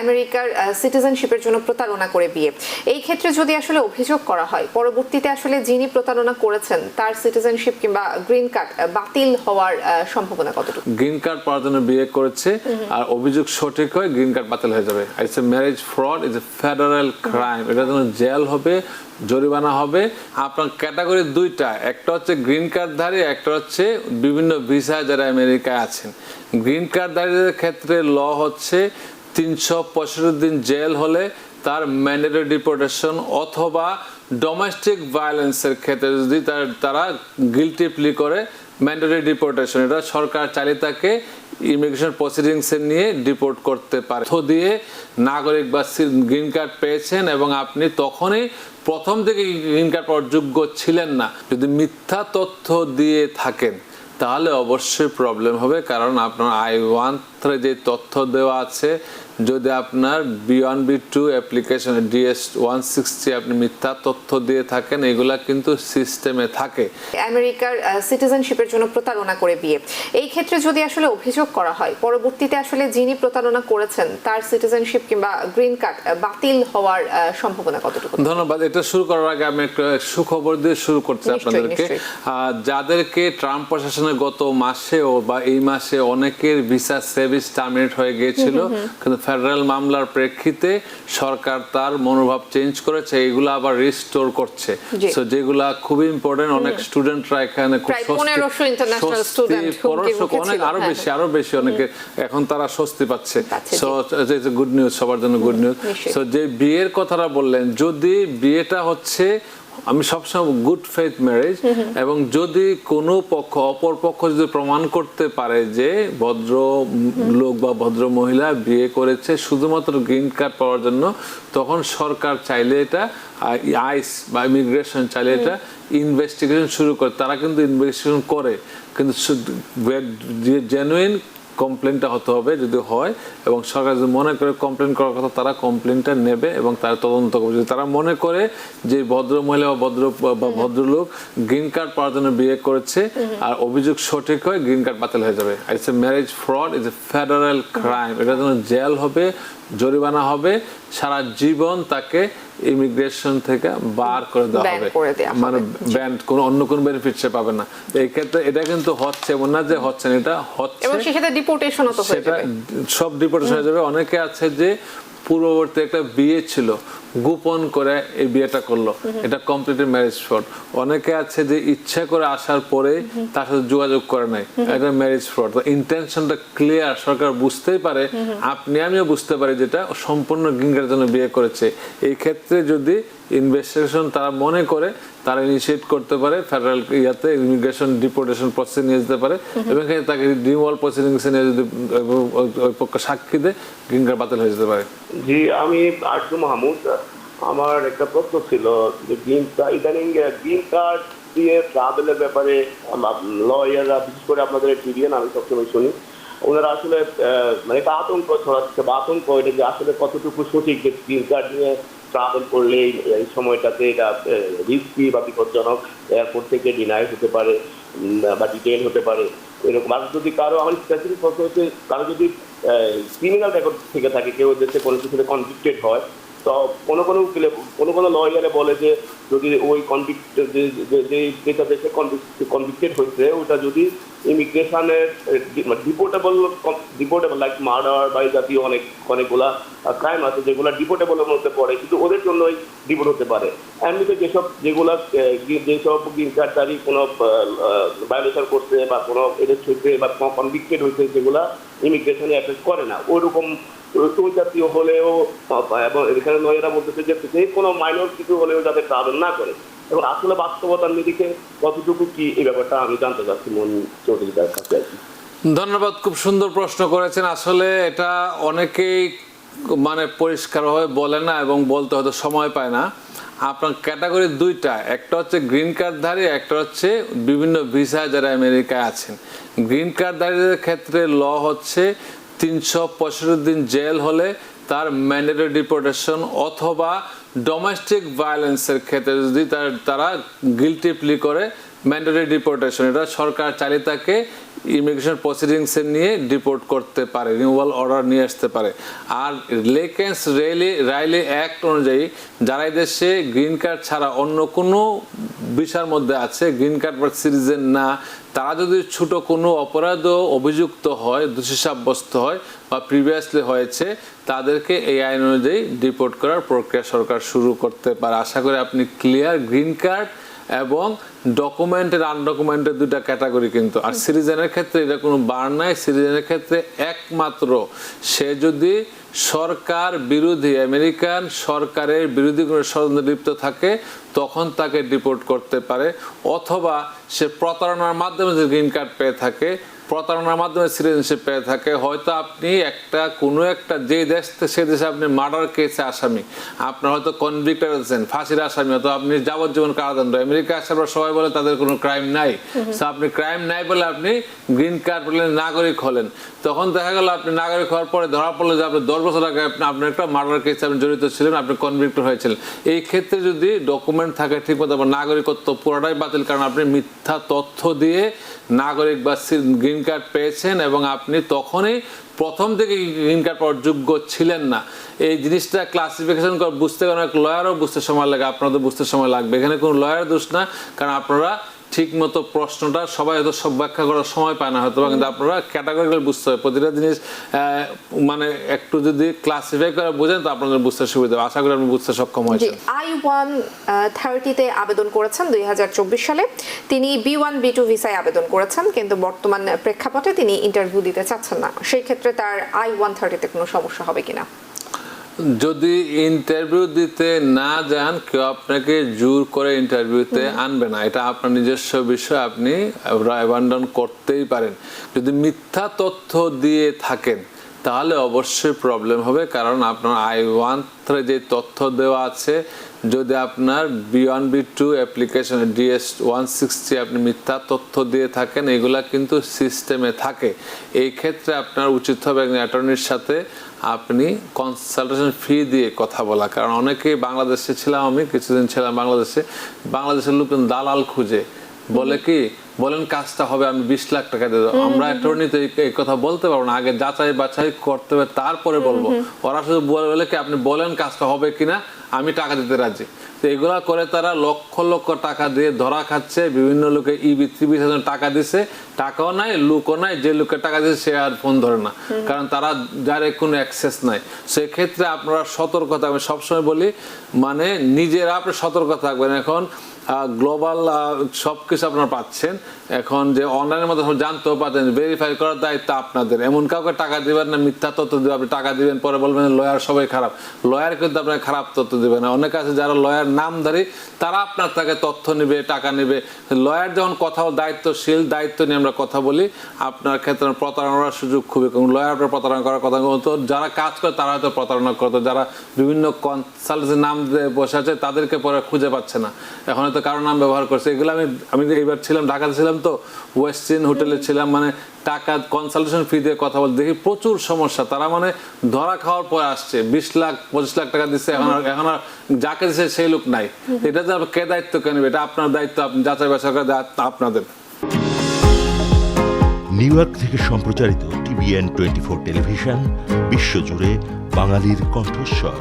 আমেরিকার সিটিজেনশিপের জন্য প্রতারণা করে বিয়ে, এই ক্ষেত্রে যদি আসলে অভিযোগ করা হয়, পরবর্তীতে আসলে যিনি প্রতারণা করেছেন তার সিটিজেনশিপ কিংবা গ্রিন কার্ড বাতিল হওয়ার সম্ভাবনা কতটুকু? গ্রিন কার্ড পাওয়ার জন্য বিয়ে করেছে আর অভিযোগ সঠিক হয়, গ্রিন কার্ড বাতিল হয়ে যাবে। It's a marriage fraud, it's a federal crime. এটার জন্য জেল হবে, জরিমানা হবে। আপনার ক্যাটাগরি দুইটা, একটা হচ্ছে গ্রিন কার্ডধারী, একটা হচ্ছে বিভিন্ন ভিসায় যারা আমেরিকায় আছেন। গ্রিন কার্ডধারীদের ক্ষেত্রে ল হচ্ছে 365 দিন জেল হলে তার ম্যান্ডেটরি ডিপোর্টেশন, অথবা ডোমেস্টিক ভায়োলেন্সের ক্ষেত্রে যদি তারা গিলটি প্লি করে ম্যান্ডেটরি ডিপোর্টেশন, এটা সরকার চাইলে তাকে ইমিগ্রেশন প্রসিডিংসে নিয়ে ডিপোর্ট করতে পারে। তথ্য দিয়ে নাগরিক বা গ্রিন কার্ড পেয়েছেন এবং আপনি তখনই প্রথম থেকে গ্রিন কার্ড পাওয়ার যোগ্য ছিলেন না, যদি মিথ্যা তথ্য দিয়ে থাকেন তাহলে অবশ্যই প্রবলেম হবে। কারণ আপনার I-1 যে তথ্য দেওয়া আছে, যদি আপনার B1 B2 অ্যাপ্লিকেশনে DS-160 আপনি মিথ্যা তথ্য দিয়ে থাকেন, এগুলা কিন্তু সিস্টেমে থাকে। আমেরিকার সিটিজেনশিপের জন্য প্রতারণা করে বিয়ে, এই ক্ষেত্রে যদি আসলে অভিযোগ করা হয়, পরবর্তীতে আসলে যিনি প্রতারণা করেছেন তার সিটিজেনশিপ কিংবা গ্রিন কার্ড বাতিল হওয়ার সম্ভাবনা কতটুকু? ধন্যবাদ। এটা শুরু করার আগে আমি একটা সুখবর দিয়ে শুরু করছি আপনাদেরকে। যাদেরকে ট্রাম্প প্রশাসনের গত মাসে বা এই মাসে অনেকের ভিসা সার্ভিস টার্মিনেট হয়ে গিয়েছিল, কিন্তু ফেডারেল মামলার প্রেক্ষিতে সরকার তার মনোভাব চেঞ্জ করেছে, এগুলো আবার রিস্টোর করছে। সো যেগুলা খুব ইম্পর্টেন্ট, অনেক স্টুডেন্টরা এখানে খুব অনেক আরো বেশি অনেকে এখন তারা স্বস্তি পাচ্ছে। সো গুড নিউজ, সবার জন্য গুড নিউজ। সো যে বিয়ের কথাটা বললেন, যদি বিয়েটা হচ্ছে, আমি সবসময় গুড ফেথ ম্যারেজ, এবং যদি কোনো পক্ষ অপর পক্ষ যদি প্রমাণ করতে পারে যে ভদ্র লোক বা ভদ্র মহিলা বিয়ে করেছে শুধুমাত্র গ্রিন কার্ড পাওয়ার জন্য, তখন সরকার চাইলে এটা আইস বা ইমিগ্রেশন চাইলে এটা ইনভেস্টিগেশন শুরু করে। তারা কিন্তু ইনভেস্টিগেশন করে, কিন্তু জেনুইন কমপ্লেনটা হতে হবে যদি হয়, এবং সরকার যদি মনে করে কমপ্লেন করার কথা, তারা কমপ্লেনটা নেবে এবং তারা তদন্ত করবে। যদি তারা মনে করে যে ভদ্র মহিলা বা ভদ্রলোক গ্রিন কার্ড পাওয়ার জন্য বিয়ে করেছে আর অভিযোগ সঠিক হয়, গ্রিন কার্ড বাতিল হয়ে যাবে। It's a marriage fraud, it's a federal crime. এটার জন্য জেল হবে, জরিমানা হবে, সারা জীবন তাকে ইমিগ্রেশন থেকে বার করে দেওয়া হবে, মানে ব্যান্ড, অন্য কোনো বেনিফিট সে পাবে না। এই ক্ষেত্রে এটা কিন্তু হচ্ছে, এমন না যে হচ্ছে না, এটা হচ্ছে, এবং সেটা ডিপোর্টেশনও তো হয়ে যাবে, সব ডিপোর্টেশন হয়ে যাবে। অনেকে আছে যে পূর্ববর্তী একটা বিয়ে ছিল, গোপন করে এই বিয়েটা করলো, এটা কমপ্লিটলি ম্যারেজ ফ্রড। অনেকে আছে যে ইচ্ছা করে আসার পরে তার সাথে যোগাযোগ করে নাই, এটা ম্যারেজ ফ্রড। ইন্টেনশনটা ক্লিয়ার, সরকার বুঝতেই পারে, আমিও বুঝতে পারি যেটা সম্পূর্ণ গ্রিন কার্ডের জন্য বিয়ে করেছে। এই ক্ষেত্রে যদি ইনভেস্টিগেশন তারা মনে করে, তারা ইনিশিয়েট করতে পারে ফেডারেল ইয়াতে ইমিগ্রেশন ডিপোর্টেশন প্রসেস নিয়ে যেতে পারে, এবং তাকে রিমুভাল প্রসিডিংসে নিয়ে যদি ওই পক্ষ সাক্ষী দেয়, গ্রিন কার্ড বাতিল হয়ে যেতে পারে। জি, আমি আরজু মাহমুদ। আমার একটা প্রশ্ন ছিল যে ইদানিং গ্রিন কার্ড দিয়ে ট্রাভেলের ব্যাপারে লয়াররা, বিশেষ করে আপনাদের টিভিএন আমি সবসময় শুনি, ওনারা আসলে মানে একটা আতঙ্ক ছড়াচ্ছে বা আতঙ্ক এটা যে আসলে কতটুকু সঠিক, যে গ্রিন কার্ড নিয়ে ট্রাভেল করলে এই সময়টাতে এটা রিস্কি বা বিপজ্জনক, এয়ারপোর্ট থেকে ডিনাই হতে পারে বা ডিটেইন হতে পারে এরকম। আর যদি কারো, আমার স্পেসিফিক প্রশ্ন হচ্ছে, কারো যদি ক্রিমিনাল রেকর্ড থেকে থাকে, কেউ দেশে কোনো কিছুতে কনভিক্টেড হয়, তো কোনো লয়ারে বলে যে যদি ওই যেটা দেশে কনভিক্টেড হয়েছে ওটা যদি ইমিগ্রেশনের ডিপোর্টেবল লাইক মার্ডার বা এই জাতীয় অনেকগুলা ক্রাইম আছে যেগুলো ডিপোর্টেবলের মধ্যে পড়ে, কিন্তু ওদের জন্যই ডিপোর্ট হতে পারে। এমনিতে যেসব গ্রিন কার্ডধারী কোনো ভায়োলেশন করছে বা কোনো এদের হয়েছে বা কনভিক্টেড হয়েছে, যেগুলা ইমিগ্রেশনে অ্যাফেক্ট করে না, ওইরকম ওই জাতীয় হলেও, এবং এখানে লয়েরা বলতেছে যে কোনো মাইনর কিছু হলেও যাতে ট্রাভেল না করে, এবং আসলে বাস্তবতার নিরিখে কতটুকু কি এই ব্যাপারটা আমি জানতে চাচ্ছি মন চৌধুরীর কাছে। ধন্যবাদ, খুব সুন্দর প্রশ্ন করেছেন। আসলে এটা অনেকেই মানে পরিষ্কারভাবে বলে না এবং বলতে হয়তো সময় পায় না। আপনার ক্যাটাগরি দুইটা, একটা হচ্ছে গ্রিন কার্ডধারী, একটা হচ্ছে বিভিন্ন ভিসায় যারা আমেরিকায় আছেন। গ্রিন কার্ডধারীদের ক্ষেত্রে ল হচ্ছে 365 দিন জেল হলে তার ম্যান্ডেটরি ডিপোর্টেশন, অথবা ডোমেস্টিক ভায়োলেন্সের ক্ষেত্রে যদি তারা গিলটি প্লি করে ম্যান্ডেটরি ডিপোর্টেশন, এটা সরকার চাইলে তাকে ইমিগ্রেশন প্রসিডিংসে নিয়ে ডিপোর্ট করতে পারে, রিমুভাল অর্ডার নিয়ে আসতে পারে। আর লেকেন্স রাইলি অ্যাক্ট অনুযায়ী যারা এই দেশে গ্রিন কার্ড ছাড়া অন্য কোনো বিষয়ের মধ্যে আছে, গ্রিন কার্ড বা সিটিজেন না, তারা যদি ছোট কোনো অপরাধ অভিযুক্ত হয়, দোষী সাব্যস্ত হয় বা প্রিভিয়াসলি হয়েছে, তাদেরকে এই আইন অনুযায়ী ডিপোর্ট করার প্রক্রিয়া সরকার শুরু করতে পারে। আশা করি আপনি ক্লিয়ার। গ্রিন কার্ড এবং ডকুমেন্টের আনডকুমেন্টের দুটা ক্যাটাগরি কিন্তু। আর সিটিজেনের ক্ষেত্রে এটা কোনো বার নাই। সিটিজেনের ক্ষেত্রে একমাত্র সে যদি সরকার বিরোধী, আমেরিকান সরকারের বিরোধী কোনো ষড়যন্ত্রে লিপ্ত থাকে তখন তাকে ডিপোর্ট করতে পারে, অথবা সে প্রতারণার মাধ্যমে যে গ্রিন কার্ড পেয়ে থাকে, প্রতারণার মাধ্যমে সিটিজেনশিপ পেয়ে থাকে। হয়তো আপনি কোনো একটা যে দেশ, সে দেশে আপনি মার্ডার কেসে আসামি, আপনার হয়তো কনভিক্টেড হয়েছেন, ফাঁসির আসামি, অথবা আপনি যাবজ্জীবন কারাদণ্ড। আমেরিকা আসার পর সবাই বলে তাদের কোনো ক্রাইম নাই, আপনি ক্রাইম নাই বলে আপনি গ্রিন কার্ড পেলেন, নাগরিক হলেন। তখন দেখা গেল আপনি নাগরিক হওয়ার পরে ধরা পড়লো যে আপনি 10 বছর আগে আপনার একটা মার্ডার কেসে আপনি জড়িত ছিলেন, আপনি কনভিক্টেড হয়েছিলেন। এই ক্ষেত্রে যদি ডকুমেন্ট থাকে ঠিক মতো, নাগরিকত্ব পুরোটাই বাতিল, কারণ আপনি মিথ্যা তথ্য দিয়ে নাগরিক বা গ্রিন কার্ড পেয়েছেন এবং আপনি তখনই প্রথম থেকে গ্রিন কার্ড পাওয়ার যোগ্য ছিলেন না। এই জিনিসটা ক্লাসিফিকেশন বুঝতে অনেক লয়ারও বুঝতে সময় লাগে, আপনাদের বুঝতে সময় লাগবে। এখানে কোনো লয়ার দোষ না, কারণ আপনারা ঠিক মতো প্রশ্নটা সবাই হয়তো সব ব্যাখ্যা করার সময় পায় না হয়তো, কিন্তু আপনারা ক্যাটাগরিক্যাল বুঝতে হবে। প্রতিটা জিনিস মানে একটু যদি ক্লাসিফাই করে বোঝেন তো আপনাদের বুঝতে সুবিধা হবে। আশা করি আপনি বুঝতে সক্ষম হয়েছেন। I-130-তে আবেদন করেছেন 2024 সালে। তিনি B1 B2 ভিসায় আবেদন করেছেন, কিন্তু বর্তমান প্রেক্ষাপটে তিনি ইন্টারভিউ দিতে চাচ্ছেন না। সেই ক্ষেত্রে তার I-130-তে কোনো সমস্যা হবে কিনা? যদি ইন্টারভিউ দিতে না যান, কেউ আপনাকে জোর করে ইন্টারভিউতে আনবে না, এটা আপনার নিজস্ব বিষয়, আপনি অ্যাবান্ডন করতেই পারেন। যদি মিথ্যা তথ্য দিয়ে থাকেন তাহলে অবশ্যই প্রবলেম হবে, কারণ আপনার I-130 যে তথ্য দেওয়া আছে, যদি আপনার B1 B2 অ্যাপ্লিকেশন DS-160 আপনি মিথ্যা তথ্য দিয়ে থাকেন, এগুলা কিন্তু সিস্টেমে থাকে। এই ক্ষেত্রে আপনার উচিত হবে একজন অ্যাটর্নির সাথে আপনি কনসালটেশন ফি দিয়ে কথা বলা। কারণ অনেকেই, বাংলাদেশে ছিলাম আমি, কিছুদিন ছিলাম বাংলাদেশের লোকজন দালাল খুঁজে বলে কি, বলেন কাজটা হবে, আমি 20 লাখ টাকা দিয়ে দেবো। আমরা অ্যাটর্নিতে এই কথা বলতে পারবো না, আগে যাচাই বাছাই করতে হবে তারপরে বলবো। ওরা শুধু বলে কি, আপনি বলেন কাজটা হবে কিনা, আমি টাকা দিতে রাজি। তো এগুলা করে তারা লক্ষ লক্ষ টাকা দিয়ে ধরা খাচ্ছে। বিভিন্ন লোকে ইবি টাকা দিছে, টাকাও নাই, লুকও নাই। যে লোকের টাকা দিচ্ছে সে আর ফোন ধরে না, কারণ তারা যার কোনো অ্যাক্সেস নাই। সেক্ষেত্রে আপনারা সতর্ক থাকবেন। সবসময় বলি, মানে নিজেরা আপনি সতর্ক থাকবেন। এখন গ্লোবাল সবকিছু আপনারা পাচ্ছেন, এখন যে অনলাইনের মধ্যে জানতেও পাচ্ছেন, ভেরিফাই করার দায়িত্ব আপনাদের। এমন কাউকে টাকা দিবেন না, মিথ্যা তথ্য দিবেন, আপনি টাকা দিবেন পরে বলবেন লয়ার সবাই খারাপ। লয়ার কিন্তু আপনার খারাপ তথ্য দিবে না। অনেকে আছে যারা লয়ার নামধারী, তারা আপনার থেকে তথ্য নেবে, টাকা নেবে। লয়ার যখন কথা দায়িত্বশীল, দায়িত্ব নিয়ে আমরা কথা বলি, আপনার ক্ষেত্রে প্রতারণার সুযোগ খুবই কম। লয়ার আপনার প্রতারণা করার কথা বলতো, যারা কাজ করে তারা হয়তো প্রতারণা করতো, যারা বিভিন্ন কনসালটেন্সির নাম দিয়ে বসে আছে তাদেরকে পরে খুঁজে পাচ্ছে না, এখন হয়তো কারো নাম ব্যবহার করছে। এগুলো আমি এইবার ছিলাম ঢাকাতে ছিলাম, তো ওয়েস্টিন হোটেলে ছিলাম, মানে টাকা কনসালটেশন ফি দিয়ে কথা বলতে দেখি প্রচুর সমস্যা। তারা মানে ধরা খাওয়ার পরে আসছে, 20 লাখ 25 লাখ টাকা দিচ্ছে, এখন আর যাকে দিচ্ছে সেই লোক নাই। এটা যে কে দায়িত্ব কেন নেবে? এটা আপনার দায়িত্ব, আপনি যাচাই বাছাই করার দায়িত্ব আপনাদের। নিউ ইয়র্ক থেকে সম্প্রচারিত TVN 24 টেলিভিশন, বিশ্বজুড়ে বাঙালির কণ্ঠস্বর।